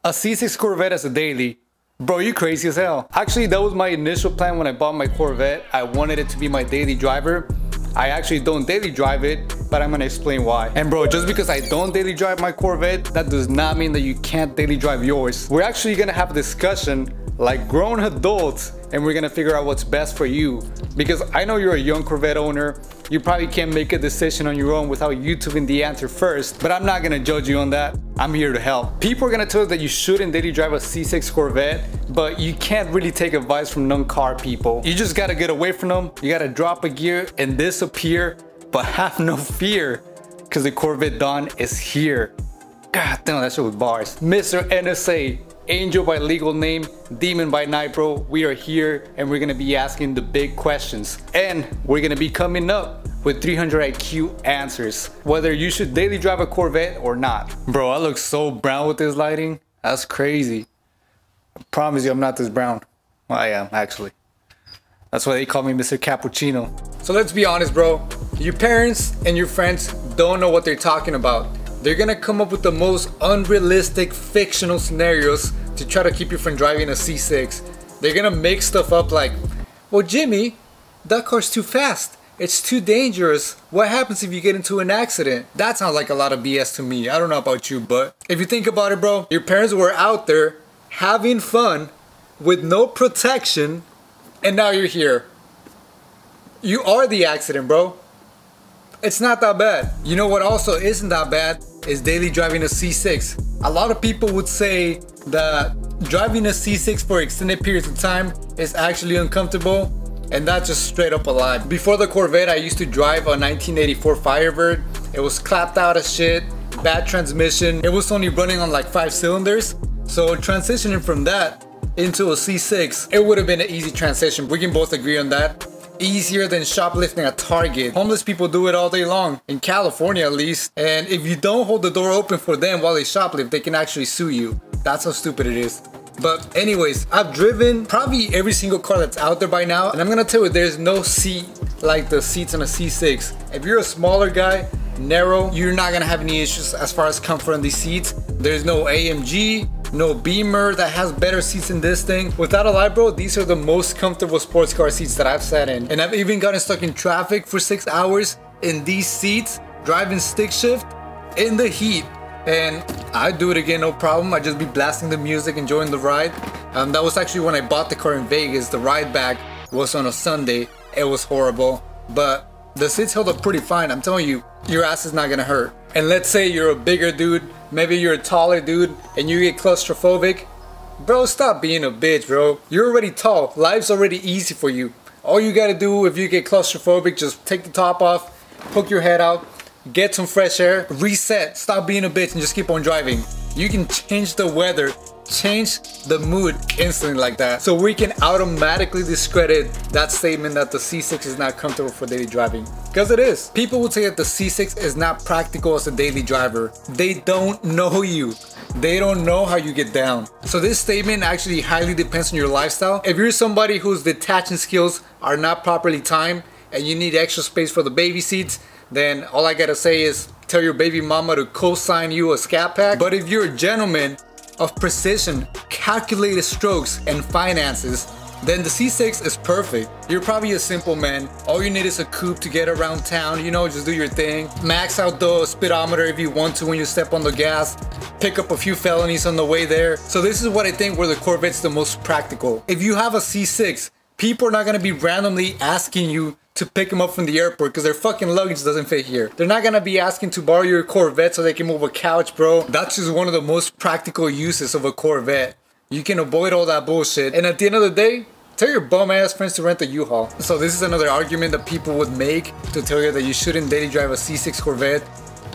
A C6 Corvette as a daily. Bro, you crazy as hell. Actually, that was my initial plan when I bought my Corvette. I wanted it to be my daily driver. I actually don't daily drive it, but I'm gonna explain why. And bro, just because I don't daily drive my Corvette, that does not mean that you can't daily drive yours. We're actually gonna have a discussion like grown adults, and we're gonna figure out what's best for you. Because I know you're a young Corvette owner, you probably can't make a decision on your own without YouTubing the answer first, but I'm not gonna judge you on that. I'm here to help. People are gonna tell you that you shouldn't daily drive a C6 Corvette, but you can't really take advice from non-car people. You just gotta get away from them, you gotta drop a gear and disappear, but have no fear, because the Corvette Dawn is here. God damn, that shit was bars. Mr. NSA, Angel by legal name, Demon by night, bro. We are here and we're gonna be asking the big questions. And we're gonna be coming up with 300 IQ answers, whether you should daily drive a Corvette or not. Bro, I look so brown with this lighting. That's crazy. I promise you I'm not this brown. Well, I am, actually. That's why they call me Mr. Cappuccino. So let's be honest, bro. Your parents and your friends don't know what they're talking about. They're gonna come up with the most unrealistic fictional scenarios to try to keep you from driving a C6. They're gonna make stuff up like, well, Jimmy, that car's too fast. It's too dangerous. What happens if you get into an accident? That sounds like a lot of BS to me. I don't know about you, but if you think about it, bro, your parents were out there having fun with no protection, and now you're here. You are the accident, bro. It's not that bad. You know what also isn't that bad is daily driving a C6. A lot of people would say that driving a C6 for extended periods of time is actually uncomfortable, and that's just straight up a lie. Before the Corvette, I used to drive a 1984 Firebird. It was clapped out as shit, bad transmission. It was only running on like 5 cylinders. So transitioning from that into a C6, it would have been an easy transition. We can both agree on that. Easier than shoplifting at Target. Homeless people do it all day long, in California at least, and if you don't hold the door open for them while they shoplift, they can actually sue you. That's how stupid it is. But anyways, I've driven probably every single car that's out there by now, and I'm gonna tell you, there's no seat like the seats on a C6. If you're a smaller guy, narrow, you're not gonna have any issues as far as comfort on these seats. There's no AMG, no Beamer that has better seats than this thing. Without a lie, bro, these are the most comfortable sports car seats that I've sat in. And I've even gotten stuck in traffic for 6 hours in these seats, driving stick shift in the heat. And I'd do it again, no problem. I'd just be blasting the music, enjoying the ride. That was actually when I bought the car in Vegas. The ride back was on a Sunday. It was horrible, but the seats held up pretty fine. I'm telling you, your ass is not gonna hurt. And let's say you're a bigger dude, maybe you're a taller dude, and you get claustrophobic. Bro, stop being a bitch, bro. You're already tall. Life's already easy for you. All you gotta do if you get claustrophobic, just take the top off, poke your head out, get some fresh air, reset, stop being a bitch, and just keep on driving. You can change the weather, change the mood instantly like that. So we can automatically discredit that statement that the C6 is not comfortable for daily driving. Because it is. People would say that the C6 is not practical as a daily driver. They don't know you. They don't know how you get down. So this statement actually highly depends on your lifestyle. If you're somebody whose detaching skills are not properly timed and you need extra space for the baby seats, then all I gotta say is tell your baby mama to co-sign you a scat pack. But if you're a gentleman of precision, calculated strokes, and finances, then the C6 is perfect. You're probably a simple man. All you need is a coupe to get around town, you know, just do your thing. Max out the speedometer if you want to when you step on the gas. Pick up a few felonies on the way there. So this is what I think where the Corvette's the most practical. If you have a C6, people are not gonna be randomly asking you to pick them up from the airport because their fucking luggage doesn't fit here. They're not gonna be asking to borrow your Corvette so they can move a couch, bro. That's just one of the most practical uses of a Corvette. You can avoid all that bullshit. And at the end of the day, tell your bum ass friends to rent a U-Haul. So this is another argument that people would make to tell you that you shouldn't daily drive a C6 Corvette.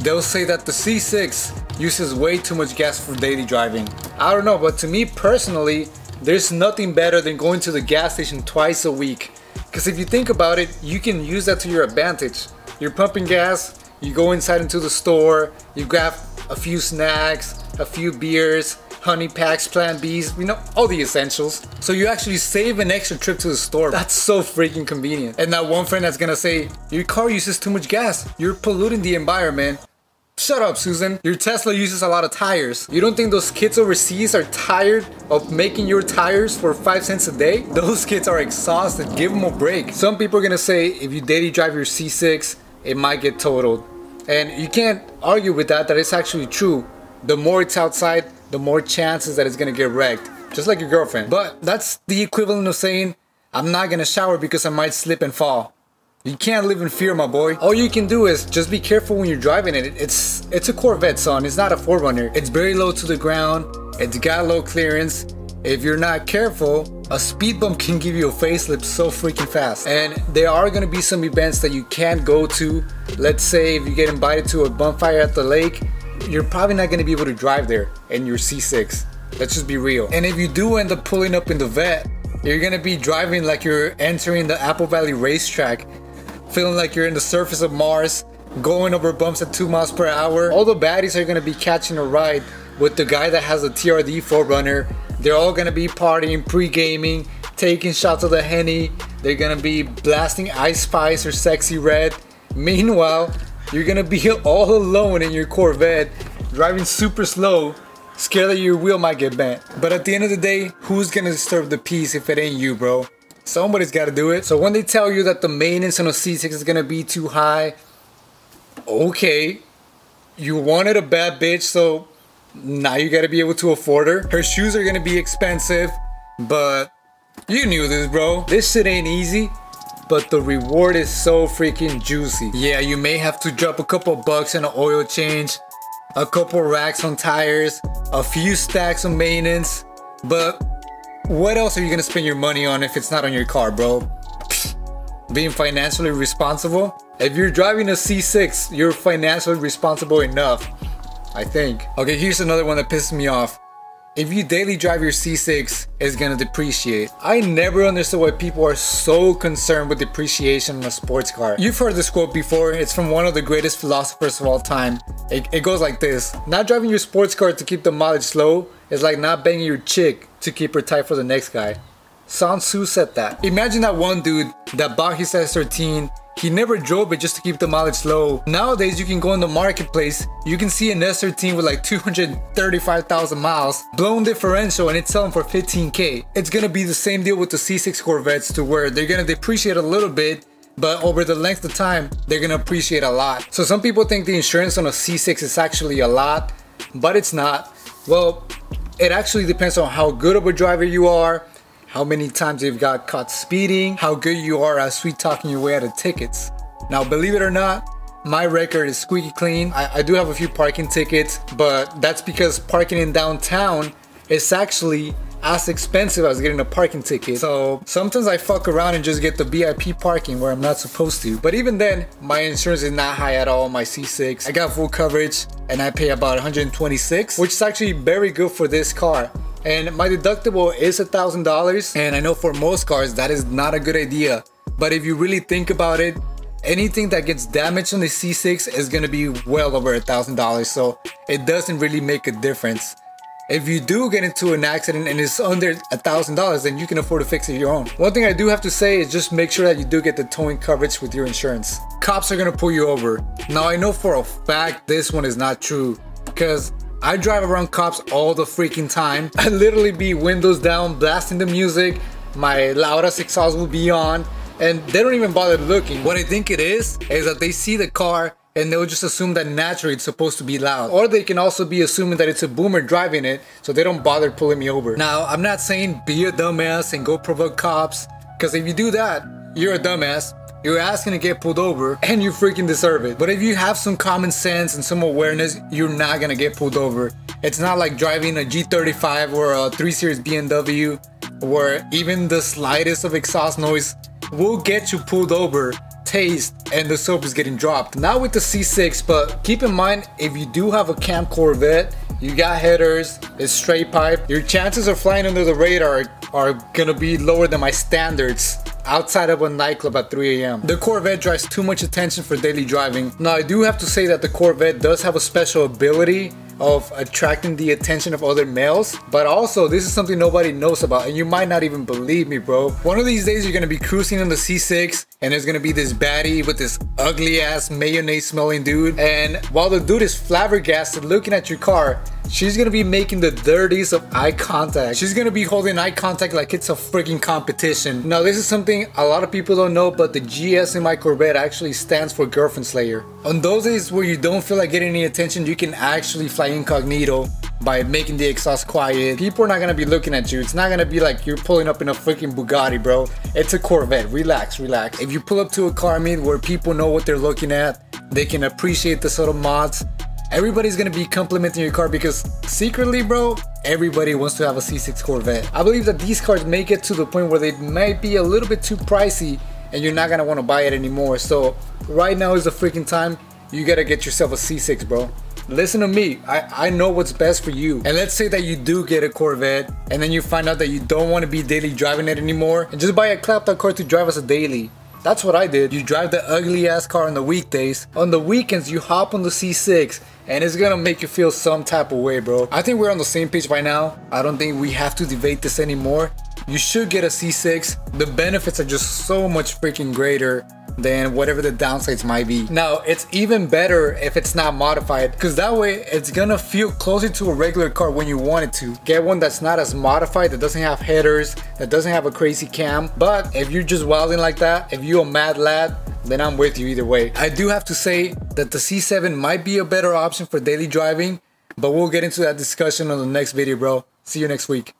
They'll say that the C6 uses way too much gas for daily driving. I don't know, but to me personally, there's nothing better than going to the gas station twice a week. Because if you think about it, you can use that to your advantage. You're pumping gas, you go inside into the store, you grab a few snacks, a few beers, honey packs, Plan Bs, you know, all the essentials. So you actually save an extra trip to the store. That's so freaking convenient. And that one friend that's gonna say, your car uses too much gas, you're polluting the environment. Shut up, Susan. Your Tesla uses a lot of tires. You don't think those kids overseas are tired of making your tires for 5 cents a day? Those kids are exhausted. Give them a break. Some people are gonna say if you daily drive your C6, it might get totaled. And you can't argue with that it's actually true. The more it's outside, the more chances that it's gonna get wrecked. Just like your girlfriend. But that's the equivalent of saying, I'm not gonna shower because I might slip and fall. You can't live in fear, my boy. All you can do is just be careful when you're driving it. It's a Corvette, son. It's not a 4Runner. It's very low to the ground. It's got low clearance. If you're not careful, a speed bump can give you a facelift so freaking fast. And there are gonna be some events that you can't go to. Let's say if you get invited to a bonfire at the lake, you're probably not gonna be able to drive there in your C6. Let's just be real. And if you do end up pulling up in the vet, you're gonna be driving like you're entering the Apple Valley racetrack, feeling like you're in the surface of Mars, going over bumps at 2 miles per hour. All the baddies are gonna be catching a ride with the guy that has a TRD 4Runner. They're all gonna be partying, pre-gaming, taking shots of the Henny. They're gonna be blasting Ice Spice or Sexy Red. Meanwhile, you're gonna be all alone in your Corvette, driving super slow, scared that your wheel might get bent. But at the end of the day, who's gonna disturb the peace if it ain't you, bro? Somebody's gotta do it. So when they tell you that the maintenance on a C6 is gonna be too high, okay, you wanted a bad bitch, so now you gotta be able to afford her. Her shoes are gonna be expensive, but you knew this, bro. This shit ain't easy, but the reward is so freaking juicy. Yeah, you may have to drop a couple bucks in an oil change, a couple racks on tires, a few stacks on maintenance, but what else are you gonna spend your money on if it's not on your car, bro? Being financially responsible? If you're driving a C6, you're financially responsible enough, I think. Okay, here's another one that pisses me off. If you daily drive your C6, it's gonna depreciate. I never understood why people are so concerned with depreciation in a sports car. You've heard this quote before. It's from one of the greatest philosophers of all time. It goes like this: not driving your sports car to keep the mileage low is like not banging your chick to keep her tight for the next guy. Sun Tzu said that. Imagine that one dude that bought his S13. He never drove it just to keep the mileage low. Nowadays, you can go in the marketplace, you can see an S13 with like 235,000 miles, blown differential, and it's selling for 15K. It's gonna be the same deal with the C6 Corvettes, to where they're gonna depreciate a little bit, but over the length of time, they're gonna appreciate a lot. So some people think the insurance on a C6 is actually a lot, but it's not. Well, it actually depends on how good of a driver you are, how many times you've got caught speeding, how good you are at sweet talking your way out of tickets. Now, believe it or not, my record is squeaky clean. I do have a few parking tickets, but that's because parking in downtown is actually as expensive as getting a parking ticket. So sometimes I fuck around and just get the VIP parking where I'm not supposed to. But even then, my insurance is not high at all on my C6. I got full coverage and I pay about $126, which is actually very good for this car. And my deductible is $1,000, and I know for most cars that is not a good idea. But if you really think about it, anything that gets damaged on the C6 is gonna be well over $1,000, so it doesn't really make a difference. If you do get into an accident and it's under $1,000, then you can afford to fix it your own. One thing I do have to say is just make sure that you do get the towing coverage with your insurance. Cops are gonna pull you over. Now I know for a fact this one is not true, because I drive around cops all the freaking time. I literally be windows down, blasting the music, my loudest exhaust will be on, and they don't even bother looking. What I think it is that they see the car and they'll just assume that naturally it's supposed to be loud. Or they can also be assuming that it's a boomer driving it, so they don't bother pulling me over. Now, I'm not saying be a dumbass and go provoke cops, because if you do that, you're a dumbass. You're asking to get pulled over and you freaking deserve it. But if you have some common sense and some awareness, you're not gonna get pulled over. It's not like driving a G35 or a 3 Series BMW, where even the slightest of exhaust noise will get you pulled over, tased, and the soap is getting dropped. Not with the C6, but keep in mind, if you do have a Camp Corvette, you got headers, it's straight pipe, your chances of flying under the radar are gonna be lower than my standards outside of a nightclub at 3 a.m. The Corvette drives too much attention for daily driving. Now, I do have to say that the Corvette does have a special ability of attracting the attention of other males. But also, this is something nobody knows about, and you might not even believe me, bro. One of these days, you're gonna be cruising in the C6, and there's gonna be this baddie with this ugly ass mayonnaise smelling dude. And while the dude is flabbergasted looking at your car, she's gonna be making the dirtiest of eye contact. She's gonna be holding eye contact like it's a freaking competition. Now, this is something a lot of people don't know, but the GS in my Corvette actually stands for Girlfriend Slayer. On those days where you don't feel like getting any attention, you can actually fly incognito by making the exhaust quiet. People are not gonna be looking at you. It's not gonna be like you're pulling up in a freaking Bugatti, bro. It's a Corvette. Relax, relax. If you pull up to a car meet where people know what they're looking at, they can appreciate the subtle mods. Everybody's gonna be complimenting your car because secretly, bro, everybody wants to have a C6 Corvette. I believe that these cars may get to the point where they might be a little bit too pricey and you're not gonna wanna buy it anymore. So right now is the freaking time. You gotta get yourself a C6, bro. Listen to me, I know what's best for you. And let's say that you do get a Corvette and then you find out that you don't wanna be daily driving it anymore, and just buy a clapped out car to drive as a daily. That's what I did. You drive the ugly ass car on the weekdays. On the weekends, you hop on the C6 and it's gonna make you feel some type of way, bro. I think we're on the same page by now. I don't think we have to debate this anymore. You should get a C6. The benefits are just so much freaking greater than whatever the downsides might be. Now, it's even better if it's not modified, because that way it's gonna feel closer to a regular car when you want it to. Get one that's not as modified, that doesn't have headers, that doesn't have a crazy cam. But if you're just wilding like that, if you're a mad lad, then I'm with you either way. I do have to say that the C7 might be a better option for daily driving, but we'll get into that discussion on the next video, bro. See you next week.